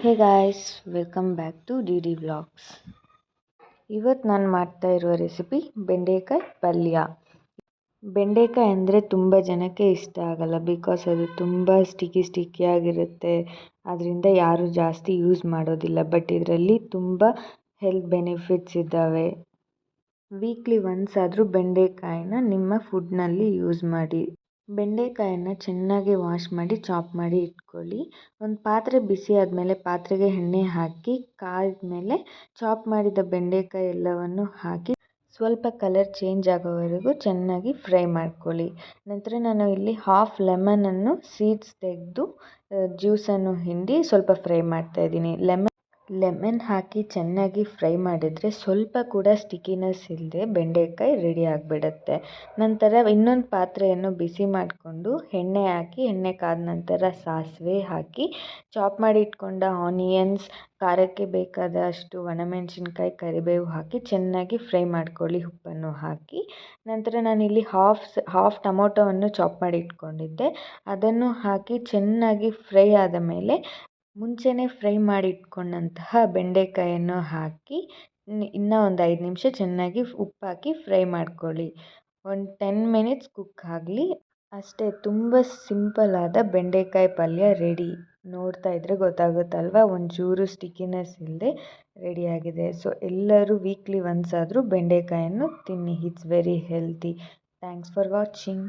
Hey guys, welcome back to D D vlogs. ಇವತ್ತು ನಾನು ಮಾಡ್ತಾ ಇರುವ ರೆಸಿಪಿ ಬೆಂಡೆಕಾಯಿ ಪಲ್ಯ. ಬೆಂಡೆಕಾಯಿ ಅಂದರೆ ತುಂಬ ಜನಕ್ಕೆ ಇಷ್ಟ ಆಗಲ್ಲ, ಬಿಕಾಸ್ ಅದು ತುಂಬ ಸ್ಟಿಕ್ಕಿಯಾಗಿರುತ್ತೆ. ಅದರಿಂದ ಯಾರೂ ಜಾಸ್ತಿ ಯೂಸ್ ಮಾಡೋದಿಲ್ಲ. ಬಟ್ ಇದರಲ್ಲಿ ತುಂಬ ಹೆಲ್ತ್ ಬೆನಿಫಿಟ್ಸ್ ಇದ್ದಾವೆ. ವೀಕ್ಲಿ ಒನ್ಸ್ ಆದರೂ ಬೆಂಡೆಕಾಯಿನ ನಿಮ್ಮ ಫುಡ್ನಲ್ಲಿ ಯೂಸ್ ಮಾಡಿ. ಬೆಂಡೆಕಾಯನ್ನು ಚೆನ್ನಾಗಿ ವಾಶ್ ಮಾಡಿ ಚಾಪ್ ಮಾಡಿ ಇಟ್ಕೊಳ್ಳಿ. ಒಂದು ಪಾತ್ರೆ ಬಿಸಿ ಆದಮೇಲೆ ಪಾತ್ರೆಗೆ ಎಣ್ಣೆ ಹಾಕಿ ಕಾದ್ಮೇಲೆ ಚಾಪ್ ಮಾಡಿದ ಬೆಂಡೆಕಾಯಿ ಎಲ್ಲವನ್ನು ಹಾಕಿ ಸ್ವಲ್ಪ ಕಲರ್ ಚೇಂಜ್ ಆಗೋವರೆಗೂ ಚೆನ್ನಾಗಿ ಫ್ರೈ ಮಾಡ್ಕೊಳ್ಳಿ. ನಂತರ ನಾನು ಇಲ್ಲಿ ಹಾಫ್ ಲೆಮನನ್ನು ಸೀಡ್ಸ್ ತೆಗೆದು ಜ್ಯೂಸನ್ನು ಹಿಂಡಿ ಸ್ವಲ್ಪ ಫ್ರೈ ಮಾಡ್ತಾಯಿದ್ದೀನಿ. ಲೆಮನ್ ಹಾಕಿ ಚೆನ್ನಾಗಿ ಫ್ರೈ ಮಾಡಿದರೆ ಸ್ವಲ್ಪ ಕೂಡ ಸ್ಟಿಕಿನೆಸ್ ಇಲ್ಲದೆ ಬೆಂಡೆಕಾಯಿ ರೆಡಿ ಆಗಿಬಿಡುತ್ತೆ. ನಂತರ ಇನ್ನೊಂದು ಪಾತ್ರೆಯನ್ನು ಬಿಸಿ ಮಾಡಿಕೊಂಡು ಎಣ್ಣೆ ಹಾಕಿ, ಎಣ್ಣೆ ಕಾದ ನಂತರ ಸಾಸಿವೆ ಹಾಕಿ ಚಾಪ್ ಮಾಡಿ ಇಟ್ಕೊಂಡ ಆನಿಯನ್ಸ್, ಖಾರಕ್ಕೆ ಬೇಕಾದಷ್ಟು ಒಣಮೆಣಸಿನ್ಕಾಯಿ, ಕರಿಬೇವು ಹಾಕಿ ಚೆನ್ನಾಗಿ ಫ್ರೈ ಮಾಡ್ಕೊಳ್ಳಿ ಉಪ್ಪನ್ನು ಹಾಕಿ. ನಂತರ ನಾನಿಲ್ಲಿ ಹಾಫ್ ಟೊಮೊಟೊವನ್ನು ಚಾಪ್ ಮಾಡಿ ಇಟ್ಕೊಂಡಿದ್ದೆ, ಅದನ್ನು ಹಾಕಿ ಚೆನ್ನಾಗಿ ಫ್ರೈ ಆದ ಮೇಲೆ ಮುಂಚೆನೇ ಫ್ರೈ ಮಾಡಿ ಇಟ್ಕೊಂಡಂತಹ ಬೆಂಡೆಕಾಯನ್ನು ಹಾಕಿ ಇನ್ನೂ ಒಂದು 5 ನಿಮಿಷ ಚೆನ್ನಾಗಿ ಉಪ್ಪು ಹಾಕಿ ಫ್ರೈ ಮಾಡ್ಕೊಳ್ಳಿ. ಒಂದು 10 ಮಿನಿಟ್ಸ್ ಕುಕ್ ಆಗಲಿ ಅಷ್ಟೇ. ತುಂಬ ಸಿಂಪಲ್ ಆದ ಬೆಂಡೆಕಾಯಿ ಪಲ್ಯ ರೆಡಿ. ನೋಡ್ತಾ ಇದ್ದರೆ ಗೊತ್ತಾಗುತ್ತಲ್ವ, ಒಂಚೂರು ಸ್ಟಿಕಿನೆಸ್ ಇಲ್ಲದೆ ರೆಡಿಯಾಗಿದೆ. ಸೊ ಎಲ್ಲರೂ ವೀಕ್ಲಿ ಒನ್ಸ್ ಆದರೂ ಬೆಂಡೆಕಾಯನ್ನು ತಿನ್ನಿ. It's very healthy. Thanks for watching.